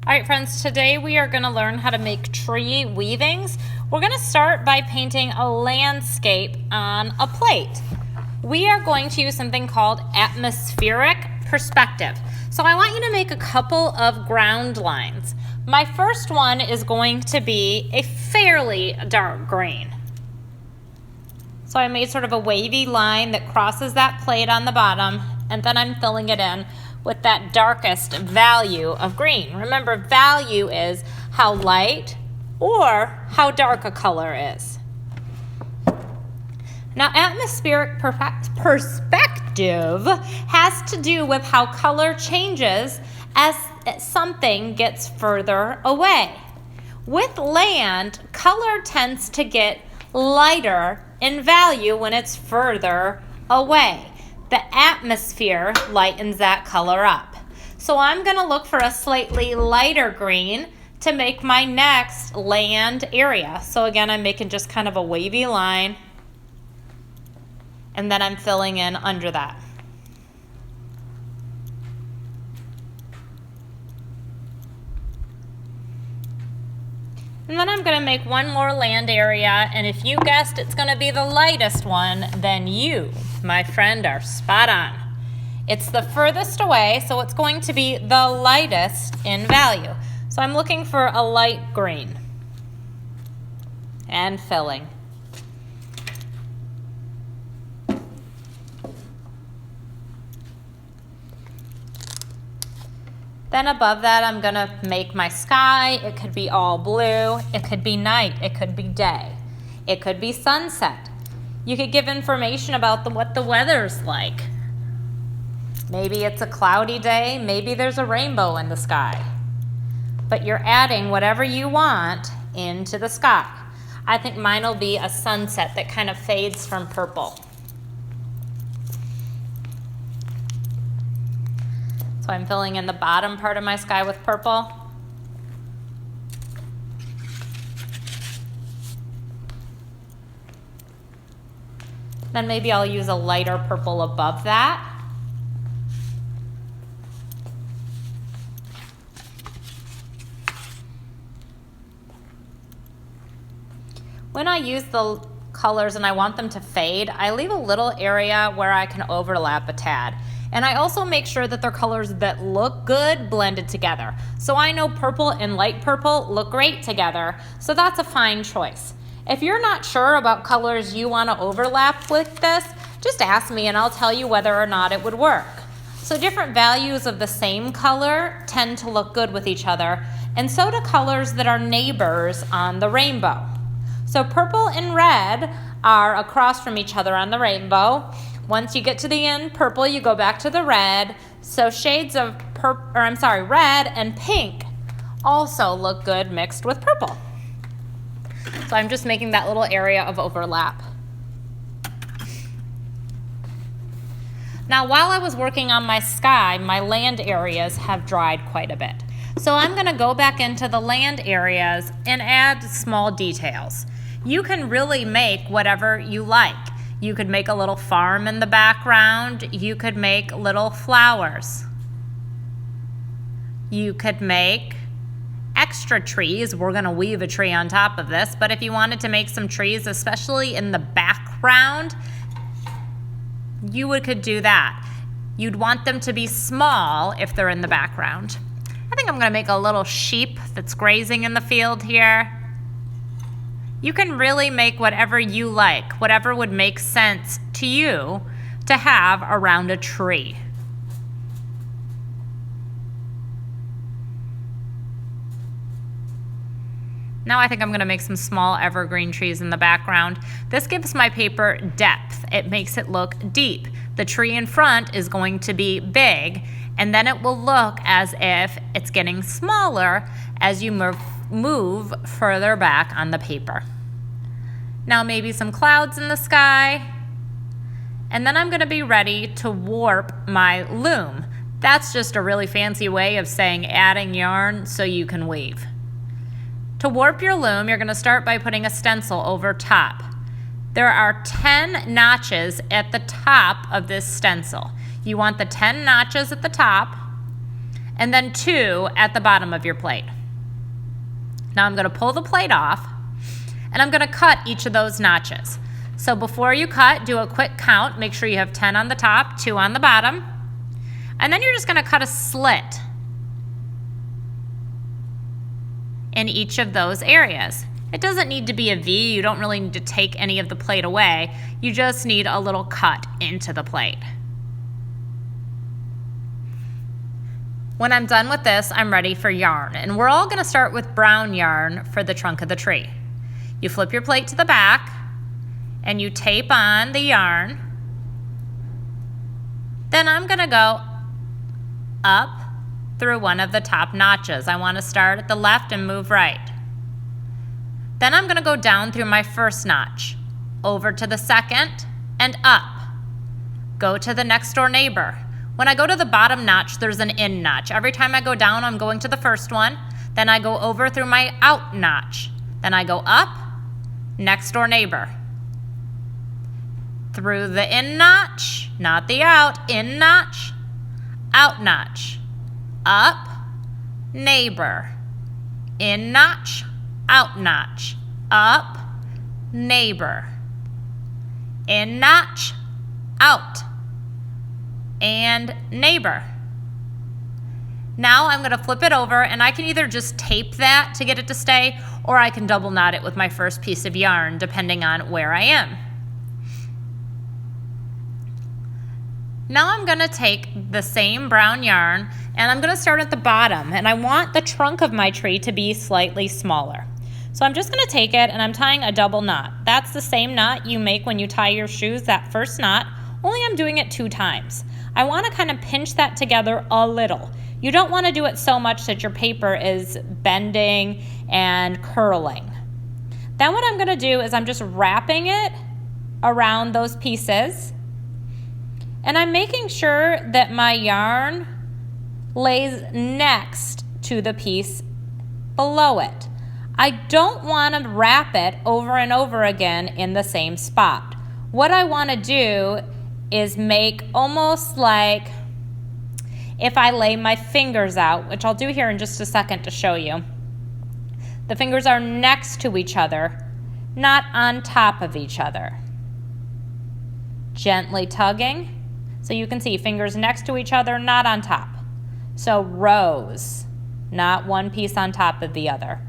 right, friends, today we are going to learn how to make tree weavings. We're going to start by painting a landscape on a plate. We are going to use something called atmospheric perspective. So I want you to make a couple of ground lines. My first one is going to be a fairly dark green. So I made sort of a wavy line that crosses that plate on the bottom, and then I'm filling it in with that darkest value of green. Remember, value is how light or how dark a color is. Now, atmospheric perspective has to do with how color changes as something gets further away. With land, color tends to get lighter in value when it's further away. The atmosphere lightens that color up. So I'm going to look for a slightly lighter green to make my next land area. So again, I'm making just kind of a wavy line, and then I'm filling in under that. And then I'm going to make one more land area, and if you guessed it's going to be the lightest one, then you, my friend, are spot on. It's the furthest away, so it's going to be the lightest in value. So I'm looking for a light green and filling. Then above that, I'm going to make my sky. It could be all blue. It could be night. It could be day. It could be sunset. You could give information about what the weather's like. Maybe it's a cloudy day. Maybe there's a rainbow in the sky. But you're adding whatever you want into the sky. I think mine will be a sunset that kind of fades from purple. So I'm filling in the bottom part of my sky with purple. Then maybe I'll use a lighter purple above that. When I use the colors and I want them to fade, I leave a little area where I can overlap a tad. And I also make sure that they're colors that look good blended together. So I know purple and light purple look great together, so that's a fine choice. If you're not sure about colors you want to overlap with this, just ask me and I'll tell you whether or not it would work. So different values of the same color tend to look good with each other, and so do colors that are neighbors on the rainbow. So purple and red are across from each other on the rainbow. Once you get to the end purple, you go back to the red. So shades of red and pink also look good mixed with purple. So I'm just making that little area of overlap. Now, while I was working on my sky, my land areas have dried quite a bit. So I'm going to go back into the land areas and add small details. You can really make whatever you like. You could make a little farm in the background. You could make little flowers. You could make extra trees. We're going to weave a tree on top of this, but if you wanted to make some trees, especially in the background, you could do that. You'd want them to be small if they're in the background. I think I'm going to make a little sheep that's grazing in the field here. You can really make whatever you like, whatever would make sense to you to have around a tree. Now I think I'm going to make some small evergreen trees in the background. This gives my paper depth. It makes it look deep. The tree in front is going to be big, and then it will look as if it's getting smaller as you move further back on the paper. Now maybe some clouds in the sky, and then I'm going to be ready to warp my loom. That's just a really fancy way of saying adding yarn so you can weave. To warp your loom, you're going to start by putting a stencil over top. There are 10 notches at the top of this stencil. You want the 10 notches at the top, and then 2 at the bottom of your plate. Now I'm going to pull the plate off, and I'm going to cut each of those notches. So before you cut, do a quick count. Make sure you have 10 on the top, 2 on the bottom. And then you're just going to cut a slit in each of those areas. It doesn't need to be a V. You don't really need to take any of the plate away. You just need a little cut into the plate. When I'm done with this, I'm ready for yarn. And we're all going to start with brown yarn for the trunk of the tree. You flip your plate to the back, and you tape on the yarn. Then I'm going to go up through one of the top notches. I want to start at the left and move right. Then I'm going to go down through my first notch, over to the second, and up. Go to the next door neighbor. When I go to the bottom notch, there's an in notch. Every time I go down, I'm going to the first one. Then I go over through my out notch. Then I go up, next door neighbor. Through the in notch, not the out, in notch, out notch, up, neighbor, in notch, out notch, up, neighbor, in notch, out, and neighbor. Now I'm going to flip it over, and I can either just tape that to get it to stay, or I can double knot it with my first piece of yarn, depending on where I am. Now I'm going to take the same brown yarn, and I'm going to start at the bottom, and I want the trunk of my tree to be slightly smaller. So I'm just going to take it, and I'm tying a double knot. That's the same knot you make when you tie your shoes, that first knot, only I'm doing it 2 times. I want to kind of pinch that together a little. You don't want to do it so much that your paper is bending and curling. Then what I'm going to do is I'm just wrapping it around those pieces, and I'm making sure that my yarn lays next to the piece below it. I don't want to wrap it over and over again in the same spot. What I want to do is make almost like if I lay my fingers out, which I'll do here in just a second to show you. The fingers are next to each other, not on top of each other. Gently tugging. So you can see fingers next to each other, not on top. So rows, not one piece on top of the other.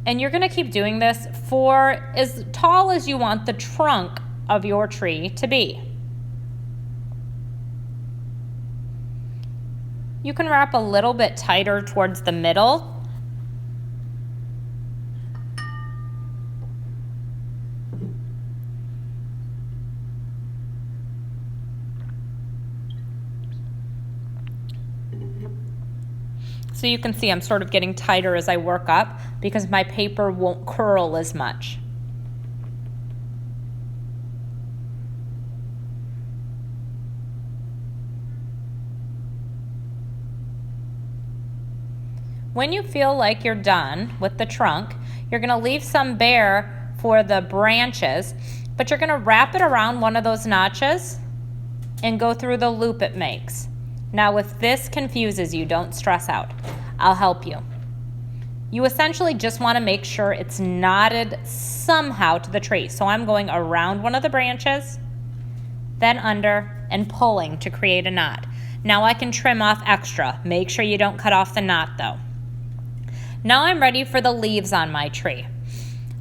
And you're going to keep doing this for as tall as you want the trunk of your tree to be. You can wrap a little bit tighter towards the middle. So you can see I'm sort of getting tighter as I work up because my paper won't curl as much. When you feel like you're done with the trunk, you're going to leave some bare for the branches, but you're going to wrap it around one of those notches and go through the loop it makes. Now, if this confuses you, don't stress out. I'll help you. You essentially just want to make sure it's knotted somehow to the tree. So I'm going around one of the branches, then under, and pulling to create a knot. Now I can trim off extra. Make sure you don't cut off the knot though. Now I'm ready for the leaves on my tree.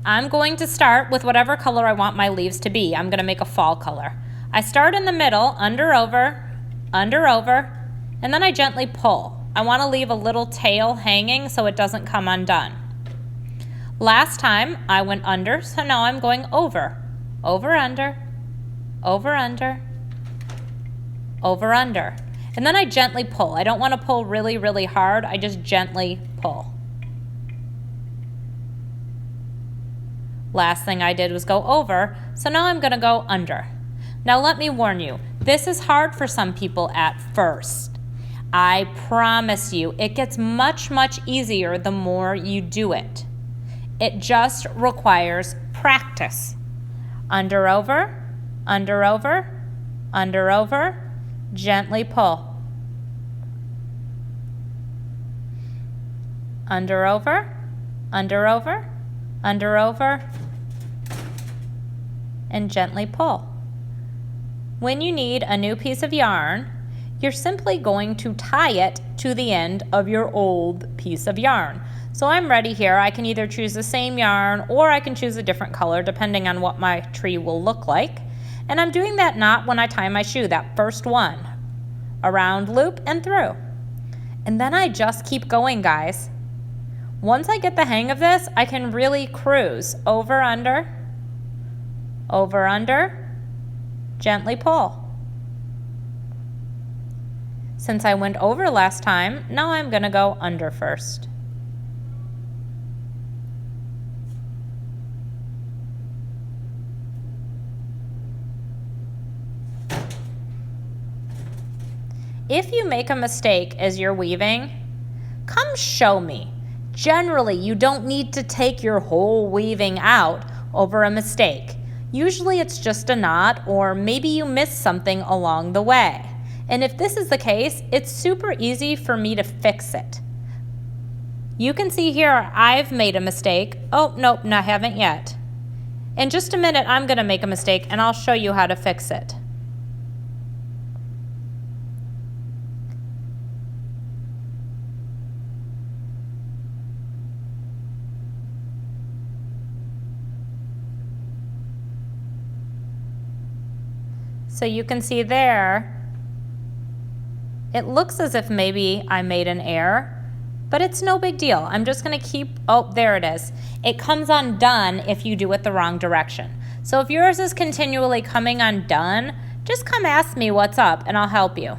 I'm going to start with whatever color I want my leaves to be. I'm going to make a fall color. I start in the middle, under, over, and then I gently pull. I want to leave a little tail hanging so it doesn't come undone. Last time I went under, so now I'm going over, under, under, under. And then I gently pull. I don't want to pull really, really hard. I just gently pull. Last thing I did was go over, so now I'm going to go under. Now let me warn you, this is hard for some people at first. I promise you, it gets much, much easier the more you do it. It just requires practice. Under, over, gently pull. under, over, under, over, under, over, and gently pull. When you need a new piece of yarn, you're simply going to tie it to the end of your old piece of yarn. So I'm ready here. I can either choose the same yarn or I can choose a different color depending on what my tree will look like. And I'm doing that knot when I tie my shoe, that first one. Around, loop, and through. And then I just keep going, guys. Once I get the hang of this, I can really cruise. Over, under, gently pull. Since I went over last time, now I'm going to go under first. If you make a mistake as you're weaving, come show me. Generally, you don't need to take your whole weaving out over a mistake. Usually it's just a knot, or maybe you missed something along the way. And if this is the case, it's super easy for me to fix it. You can see here I've made a mistake. Oh, nope, I haven't yet. In just a minute, I'm going to make a mistake and I'll show you how to fix it. So you can see there, it looks as if maybe I made an error, but it's no big deal. I'm just going to keep, oh, there it is. It comes undone if you do it the wrong direction. So if yours is continually coming undone, just come ask me what's up and I'll help you.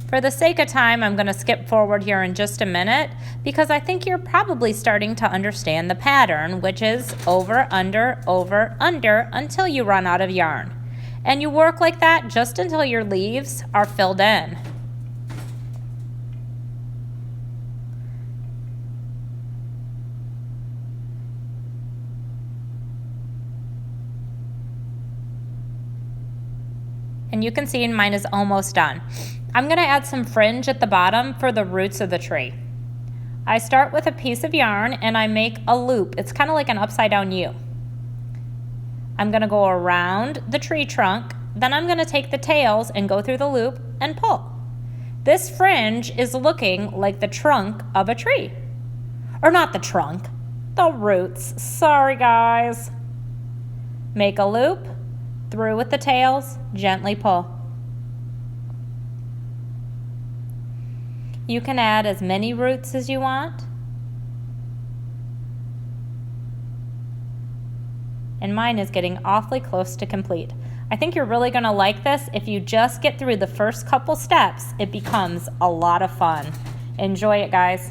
For the sake of time, I'm going to skip forward here in just a minute because I think you're probably starting to understand the pattern, which is over, under, until you run out of yarn. And you work like that just until your leaves are filled in. And you can see mine is almost done. I'm going to add some fringe at the bottom for the roots of the tree. I start with a piece of yarn and I make a loop. It's kind of like an upside down U. I'm going to go around the tree trunk, then I'm going to take the tails and go through the loop and pull. This fringe is looking like the trunk of a tree. Or not the trunk, the roots. Sorry, guys. Make a loop, through with the tails, gently pull. You can add as many roots as you want. And mine is getting awfully close to complete. I think you're really going to like this. If you just get through the first couple steps, it becomes a lot of fun. Enjoy it, guys.